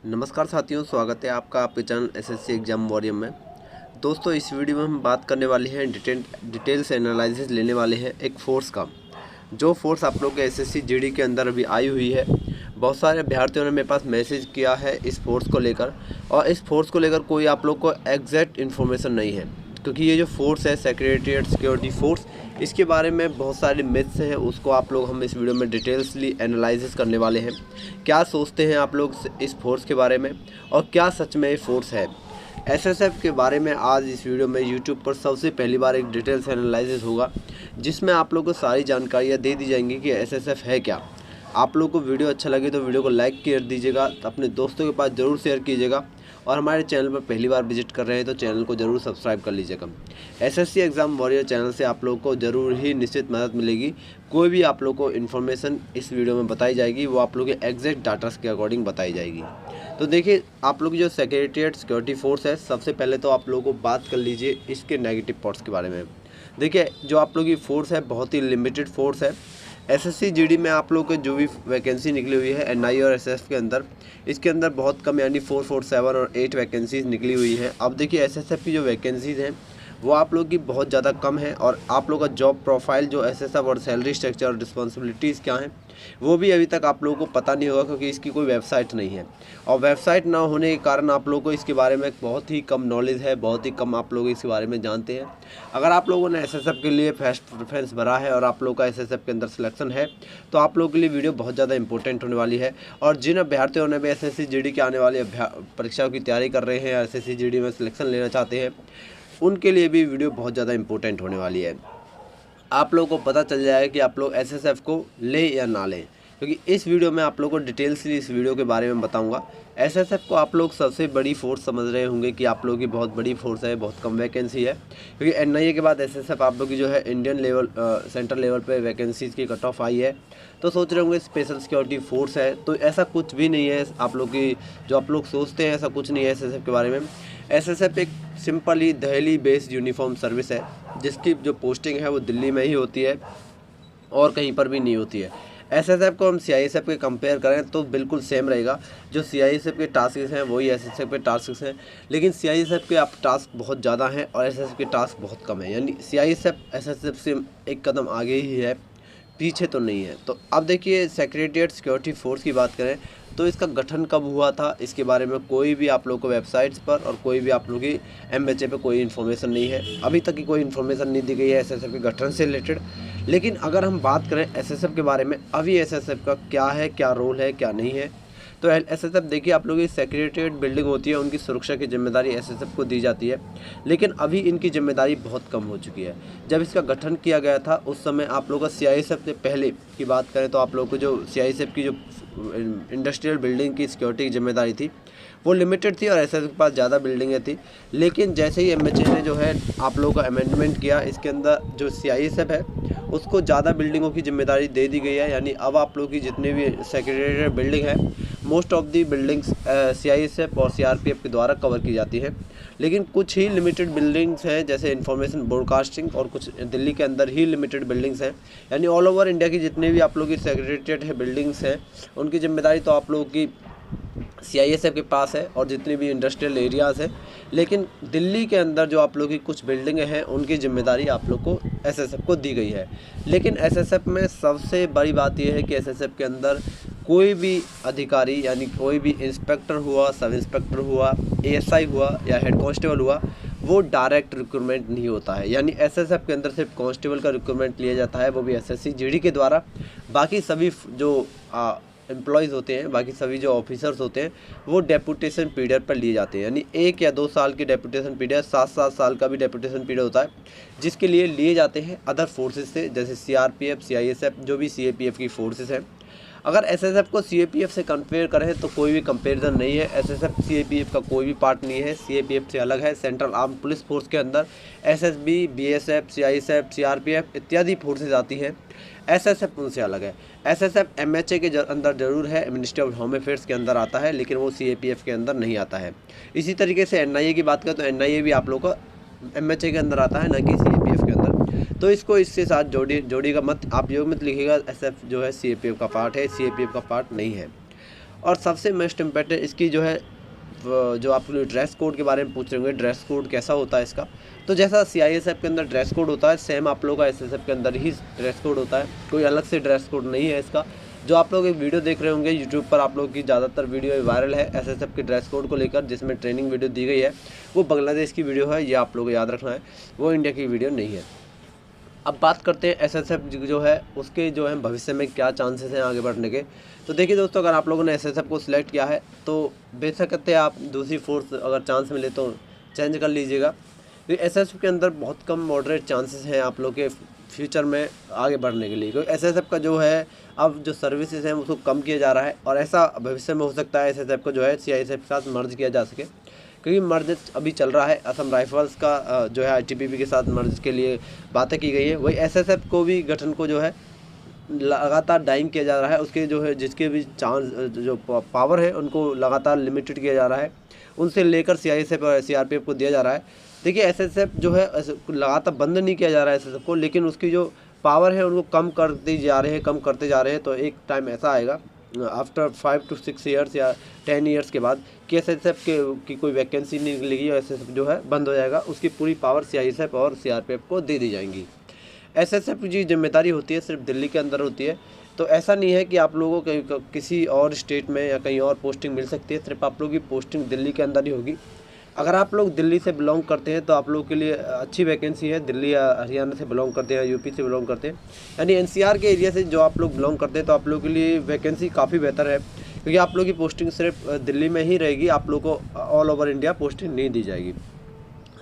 नमस्कार साथियों, स्वागत है आपका आपके चैनल एसएससी एग्जाम वॉरियर में। दोस्तों, इस वीडियो में हम बात करने वाले हैं डिटेल्स एनालिसिस लेने वाले हैं एक फोर्स का, जो फोर्स आप लोग के एसएससी जीडी के अंदर अभी आई हुई है। बहुत सारे अभ्यर्थियों ने मेरे पास मैसेज किया है इस फोर्स को लेकर, और इस फोर्स को लेकर कोई आप लोग को एग्जैक्ट इन्फॉर्मेशन नहीं है, क्योंकि ये जो फोर्स है सेक्रेटेरिएट सिक्योरिटी फोर्स, इसके बारे में बहुत सारे मिथ्स हैं। उसको आप लोग हम इस वीडियो में डिटेल्सली एनालिसिस करने वाले हैं। क्या सोचते हैं आप लोग इस फोर्स के बारे में, और क्या सच में ये फोर्स है। एसएसएफ के बारे में आज इस वीडियो में यूट्यूब पर सबसे पहली बार एक डिटेल्स एनालिसिस होगा, जिसमें आप लोग को सारी जानकारियाँ दे दी जाएंगी कि एसएसएफ है क्या। आप लोग को वीडियो अच्छा लगे तो वीडियो को लाइक कर दीजिएगा, अपने दोस्तों के पास ज़रूर शेयर कीजिएगा, और हमारे चैनल पर पहली बार विजिट कर रहे हैं तो चैनल को ज़रूर सब्सक्राइब कर लीजिएगा। एसएससी एग्ज़ाम वॉरियर चैनल से आप लोग को ज़रूर ही निश्चित मदद मिलेगी। कोई भी आप लोग को इन्फॉर्मेशन इस वीडियो में बताई जाएगी, वो आप लोग के एग्जैक्ट डाटा के अकॉर्डिंग बताई जाएगी। तो देखिए, आप लोग की जो सेक्रेटेरिएट सिक्योरिटी फोर्स है, सबसे पहले तो आप लोगों को बात कर लीजिए इसके नेगेटिव पॉइंट्स के बारे में। देखिए, जो आप लोग की फोर्स है बहुत ही लिमिटेड फोर्स है। एसएससी जीडी में आप लोग को जो भी वैकेंसी निकली हुई है एनआई और एसएसएफ के अंदर, इसके अंदर बहुत कम यानी 447 और 8 वैकेंसीज़ निकली हुई हैं। अब देखिए, एसएसएफ की जो वैकेंसीज़ हैं वो आप लोग की बहुत ज़्यादा कम है, और आप लोग का जॉब प्रोफाइल जो एसएसएफ और सैलरी स्ट्रक्चर और रिस्पॉन्सिबिलिटीज़ क्या हैं वो भी अभी तक आप लोगों को पता नहीं होगा, क्योंकि इसकी कोई वेबसाइट नहीं है। और वेबसाइट ना होने के कारण आप लोगों को इसके बारे में बहुत ही कम नॉलेज है, बहुत ही कम आप लोग इसके बारे में जानते हैं। अगर आप लोगों ने एसएसएफ के लिए फर्स्ट प्रेफरेंस भरा है और आप लोग का एसएसएफ के अंदर सिलेक्शन है, तो आप लोगों के लिए वीडियो बहुत ज़्यादा इंपॉर्टेंट होने वाली है। और जिन अभ्यर्थियों ने भी एसएससी जीडी के आने वाली परीक्षाओं की तैयारी कर रहे हैं या एसएससी जीडी में सिलेक्शन लेना चाहते हैं, उनके लिए भी वीडियो बहुत ज़्यादा इंपॉर्टेंट होने वाली है। आप लोगों को पता चल जाएगा कि आप लोग एसएसएफ को लें या ना लें, क्योंकि इस वीडियो में आप लोगों को डिटेल्सली इस वीडियो के बारे में बताऊंगा। एसएसएफ को आप लोग सबसे बड़ी फोर्स समझ रहे होंगे कि आप लोगों की बहुत बड़ी फोर्स है, बहुत कम वैकेंसी है, क्योंकि एनआईए के बाद एसएसएफ आप लोग की जो है इंडियन लेवल सेंट्रल लेवल पे वैकेंसीज़ की कट ऑफ आई है। तो सोच रहे होंगे स्पेशल सिक्योरिटी फोर्स है, तो ऐसा कुछ भी नहीं है। आप लोग की जो आप लोग सोचते हैं ऐसा कुछ नहीं है एसएसएफ के बारे में। एसएसएफ एक simply Delhi based uniform service है, जिसकी जो पोस्टिंग है वो दिल्ली में ही होती है और कहीं पर भी नहीं होती है। एसएसएफ को हम सीआईएसएफ के कंपेयर करें तो बिल्कुल सेम रहेगा। जो सीआईएसएफ के टास्क हैं वही एसएसएफ के टास्क हैं, लेकिन सीआईएसएफ के आप टास्क बहुत ज़्यादा हैं और एसएसएफ के टास्क बहुत कम है। यानी सीआईएसएफ एसएसएफ से एक कदम आगे ही है, पीछे तो नहीं है। तो अब देखिए, सेक्रेटेरिएट सिक्योरिटी फोर्स की बात करें तो इसका गठन कब हुआ था, इसके बारे में कोई भी आप लोग को वेबसाइट्स पर और कोई भी आप लोग की एमएचए पे कोई इन्फॉर्मेशन नहीं है। अभी तक की कोई इन्फॉर्मेशन नहीं दी गई है एसएसएफ के गठन से रिलेटेड। लेकिन अगर हम बात करें एसएसएफ के बारे में, अभी एसएसएफ का क्या है, क्या रोल है, क्या नहीं है, तो एसएसएफ देखिए, आप लोग की सेक्रेटेरिएट बिल्डिंग होती है, उनकी सुरक्षा की जिम्मेदारी एसएसएफ को दी जाती है, लेकिन अभी इनकी जिम्मेदारी बहुत कम हो चुकी है। जब इसका गठन किया गया था उस समय आप लोग का सीआईएसएफ से पहले की बात करें तो आप लोग को जो सीआईएसएफ की जो इंडस्ट्रियल बिल्डिंग की सिक्योरिटी की जिम्मेदारी थी वो लिमिटेड थी और एसएसएफ के पास ज़्यादा बिल्डिंगें थी। लेकिन जैसे ही एमएचए ने जो है आप लोगों का अमेंडमेंट किया, इसके अंदर जो सीआईएसएफ है उसको ज़्यादा बिल्डिंगों की जिम्मेदारी दे दी गई है। यानी अब आप लोग की जितने भी सेक्रेटेरिएट बिल्डिंग है, most of the buildings CISF और सीआरपीएफ के द्वारा कवर की जाती है। लेकिन कुछ ही लिमिटेड बिल्डिंग्स हैं, जैसे इन्फॉर्मेशन ब्रॉडकास्टिंग, और कुछ दिल्ली के अंदर ही लिमिटेड बिल्डिंग्स हैं। यानी ऑल ओवर इंडिया की जितने भी आप लोग की सेक्रेटेरिएट है बिल्डिंग्स हैं, उनकी जिम्मेदारी तो आप लोगों की सीआईएसएफ के पास है और जितनी भी इंडस्ट्रियल एरियाज़ हैं। लेकिन दिल्ली के अंदर जो आप लोग की कुछ बिल्डिंगें हैं उनकी जिम्मेदारी आप लोग को एसएसएफ को दी गई है। लेकिन एसएसएफ में सबसे बड़ी बात यह है कि एसएसएफ के अंदर कोई भी अधिकारी, यानी कोई भी इंस्पेक्टर हुआ, सब इंस्पेक्टर हुआ, एएसआई हुआ या हेड कांस्टेबल हुआ, वो डायरेक्ट रिक्रूटमेंट नहीं होता है। यानी एसएसएफ के अंदर सिर्फ कांस्टेबल का रिक्रूटमेंट लिया जाता है, वो भी एसएससी जीडी के द्वारा। बाकी सभी जो एम्प्लॉयज़ होते हैं, बाकी सभी जो ऑफिसर्स होते हैं, वो डेपुटेशन पीरियड पर लिए जाते हैं। यानी 1 या 2 साल की डेपुटेशन पीरियड, 7 साल का भी डेपुटेशन पीरियड होता है, जिसके लिए लिए जाते हैं अदर फोर्सेस से, जैसे सीआरपीएफ, सीआईएसएफ, जो भी सीएपीएफ की फोर्सेस हैं। अगर एसएसएफ को सीएपीएफ से कंपेयर करें तो कोई भी कंपैरिजन नहीं है। एसएसएफ सीएपीएफ का कोई भी पार्ट नहीं है, सीएपीएफ से अलग है। सेंट्रल आर्म पुलिस फोर्स के अंदर एसएसबी, बीएसएफ, सीआईएसएफ, सीआरपीएफ इत्यादि फोर्सेज आती हैं। एसएसएफ उनसे अलग है। एसएसएफ एमएचए के अंदर जरूर है, मिनिस्ट्री ऑफ होम अफेयर्स के अंदर आता है, लेकिन वो सीएपीएफ के अंदर नहीं आता है। इसी तरीके से एनआईए की बात करें तो एनआईए भी आप लोग का एमएचए के अंदर आता है, ना कि सीएपीएफ के अंदर। तो इसको इसके साथ जोड़िएगा मत, आप योग मत लिखिएगा एसएफ जो है सीएपीएफ का पार्ट है, सीएपीएफ का पार्ट नहीं है। और सबसे मोस्ट इम्पोर्टेंट इसकी जो है जो आप ड्रेस कोड के बारे में पूछ रहे होंगे, ड्रेस कोड कैसा होता है इसका। तो जैसा CISF के अंदर ड्रेस कोड होता है, सेम आप लोगों का SSF के अंदर ही ड्रेस कोड होता है, कोई अलग से ड्रेस कोड नहीं है इसका। जो आप लोग एक वीडियो देख रहे होंगे यूट्यूब पर, आप लोगों की ज़्यादातर वीडियो वायरल है SSF के ड्रेस कोड को लेकर, जिसमें ट्रेनिंग वीडियो दी गई है, वो बांग्लादेश की वीडियो है, ये आप लोगों को याद रखना है, वो इंडिया की वीडियो नहीं है। अब बात करते हैं SSF जो है उसके जो है भविष्य में क्या चांसेस हैं आगे बढ़ने के। तो देखिए दोस्तों, अगर आप लोगों ने SSF को सिलेक्ट किया है तो बेशक आप दूसरी फोर्स अगर चांस मिले तो चेंज कर लीजिएगा, क्योंकि SSF के अंदर बहुत कम मॉडरेट चांसेस हैं आप लोग के फ्यूचर में आगे बढ़ने के लिए, क्योंकि SSF का जो है अब जो सर्विसेज हैं उसको कम किया जा रहा है, और ऐसा भविष्य में हो सकता है SSF को जो है CISF के साथ मर्ज किया जा सके, क्योंकि मर्ज अभी चल रहा है। असम राइफल्स का जो है ITBP के साथ मर्ज के लिए बातें की गई है, वही SSF को भी गठन को जो है लगातार डाइंग किया जा रहा है, उसके जो है जिसके भी चांस जो पावर है उनको लगातार लिमिटेड किया जा रहा है, उनसे लेकर CISF और CRPF को दिया जा रहा है। देखिए SSF जो है लगातार बंद नहीं किया जा रहा है SSF को, लेकिन उसकी जो पावर है उनको कम करते जा रहे हैं। तो एक टाइम ऐसा आएगा आफ्टर 5 to 6 ईयर्स या 10 ईयर्स के बाद कि SSF की कोई वैकेंसी नहीं निकलेगी और SSF जो है बंद हो जाएगा, उसकी पूरी पावर CISF और CRPF को दे दी जाएंगी। SSF की जिम्मेदारी होती है सिर्फ दिल्ली के अंदर होती है, तो ऐसा नहीं है कि आप लोगों को किसी और स्टेट में या कहीं और पोस्टिंग मिल सकती है, सिर्फ आप लोगों की पोस्टिंग दिल्ली के अंदर ही होगी। अगर आप लोग दिल्ली से बिलोंग करते हैं तो आप लोगों के लिए अच्छी वैकेंसी है, दिल्ली या हरियाणा से बिलोंग करते हैं, UP से बिलोंग करते हैं, यानी NCR के एरिया से जो आप लोग बिलोंग करते हैं, तो आप लोगों के लिए वैकेंसी काफ़ी बेहतर है, क्योंकि आप लोगों की पोस्टिंग सिर्फ दिल्ली में ही रहेगी, आप लोग को ऑल ओवर इंडिया पोस्टिंग नहीं दी जाएगी।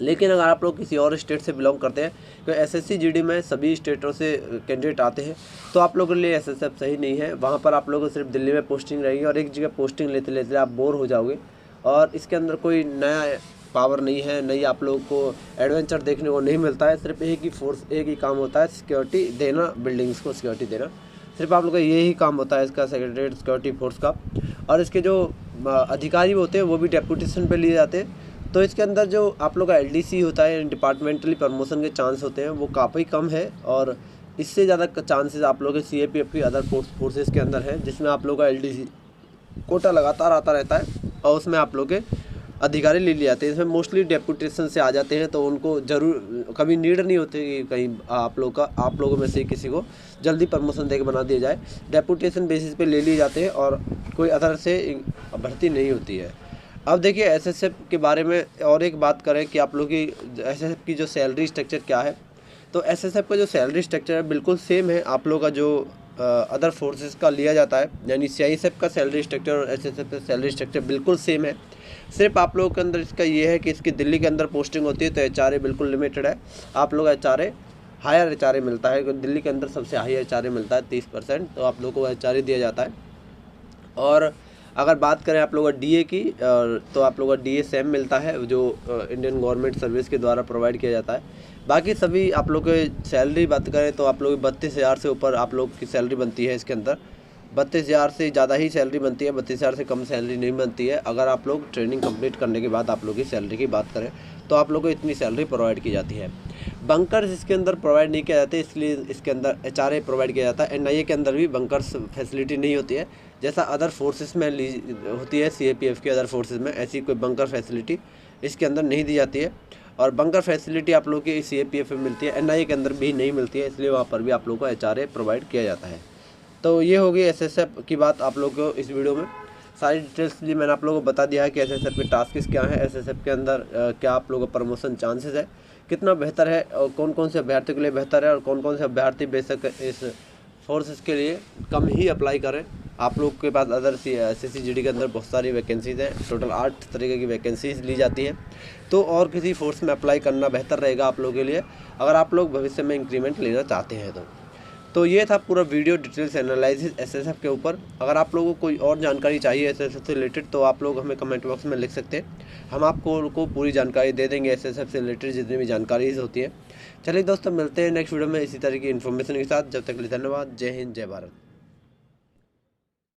लेकिन अगर आप लोग किसी और स्टेट से बिलोंग करते हैं, तो SSC GD में सभी स्टेटों से कैंडिडेट आते हैं, तो आप लोगों के लिए SSF सही नहीं है। वहाँ पर आप लोगों को सिर्फ दिल्ली में पोस्टिंग रहेगी, और एक जगह पोस्टिंग लेते लेते आप बोर हो जाओगे, और इसके अंदर कोई नया पावर नहीं है, नई आप लोगों को एडवेंचर देखने को नहीं मिलता है। सिर्फ एक ही काम होता है, सिक्योरिटी देना, बिल्डिंग्स को सिक्योरिटी देना, सिर्फ आप लोगों का यही काम होता है इसका, सेक्रेटरीट सिक्योरिटी फोर्स का। और इसके जो अधिकारी होते हैं वो भी डेपुटेशन पे लिए जाते हैं, तो इसके अंदर जो आप लोग का LDC होता है, डिपार्टमेंटली प्रमोशन के चांस होते हैं वो काफ़ी कम है, और इससे ज़्यादा चांसेस आप लोगों के CAPF की अदर फोर्सेस के अंदर है, जिसमें आप लोग का LDC कोटा लगातार आता रहता है, और उसमें आप लोग के अधिकारी ले लिए जाते हैं। इसमें मोस्टली डेपुटेशन से आ जाते हैं, तो उनको ज़रूर कभी नीड नहीं होती कि कहीं आप लोगों में से किसी को जल्दी प्रमोशन देकर बना दिया जाए। डेपुटेशन बेसिस पे ले लिए जाते हैं, और कोई अदर से भर्ती नहीं होती है। अब देखिए SSF के बारे में और एक बात करें कि आप लोग की SSF की जो सैलरी स्ट्रक्चर क्या है, तो SSF का जो सैलरी स्ट्रक्चर है बिल्कुल सेम है आप लोग का जो अदर फोर्सेस का लिया जाता है, यानी CISF का सैलरी स्ट्रक्चर और SSF का सैलरी स्ट्रक्चर बिल्कुल सेम है। सिर्फ आप लोगों के अंदर इसका ये है कि इसकी दिल्ली के अंदर पोस्टिंग होती है, तो HRA बिल्कुल लिमिटेड है, आप लोग हायर HRA मिलता है, दिल्ली के अंदर सबसे हाई HRA मिलता है 30%, तो आप लोगों को HRA दिया जाता है। और अगर बात करें आप लोगों का DA की, तो आप लोगों का DA सेम मिलता है, जो इंडियन गवर्नमेंट सर्विस के द्वारा प्रोवाइड किया जाता है। बाकी सभी आप लोग के सैलरी बात करें तो आप लोग 32,000 से ऊपर आप लोग की सैलरी बनती है। इसके अंदर 32,000 से ज़्यादा ही सैलरी बनती है, 32,000 से कम सैलरी नहीं बनती है। अगर आप लोग ट्रेनिंग कंप्लीट करने के बाद आप लोग की सैलरी की बात करें तो आप लोग को इतनी सैलरी प्रोवाइड की जाती है। बंकर्स इसके अंदर प्रोवाइड नहीं किया जाते, इसलिए इसके अंदर HRA प्रोवाइड किया जाता है। NIA के अंदर भी बंकर्स फैसिलिटी नहीं होती है, जैसा अदर फोर्सेस में होती है, CAPF के अदर फोर्सेस में ऐसी कोई बंकर फैसिलिटी इसके अंदर नहीं दी जाती है। और बंकर फैसिलिटी आप लोग की CAPF में मिलती है, NIA के अंदर भी नहीं मिलती है, इसलिए वहाँ पर भी आप लोग को HRA प्रोवाइड किया जाता है। तो ये होगी SSF की बात आप लोग को इस वीडियो में। सारी डिटेल्स लिए मैंने आप लोगों को बता दिया है कि SSF के टास्क क्या हैं, SSF के अंदर क्या आप लोगों का प्रमोशन चांसेस है, कितना बेहतर है, और कौन कौन से अभ्यर्थियों के लिए बेहतर है, और कौन कौन से अभ्यर्थी बेशक इस फोर्सेस के लिए कम ही अप्लाई करें। आप लोग के पास अदर SSC GD के अंदर बहुत सारी वैकेंसीज़ हैं, टोटल 8 तरीके की वैकेंसीज ली जाती हैं, तो और किसी फोर्स में अप्लाई करना बेहतर रहेगा आप लोगों के लिए, अगर आप लोग भविष्य में इंक्रीमेंट लेना चाहते हैं तो ये था पूरा वीडियो डिटेल्स एनालिसिस SSF के ऊपर। अगर आप लोगों को कोई और जानकारी चाहिए SSF से रिलेटेड तो आप लोग हमें कमेंट बॉक्स में लिख सकते हैं, हम आपको पूरी जानकारी दे देंगे SSF से रिलेटेड जितनी भी जानकारी होती है। चलिए दोस्तों, मिलते हैं नेक्स्ट वीडियो में इसी तरह की इन्फॉर्मेशन के साथ। जब तक के लिए धन्यवाद। जय हिंद, जय भारत।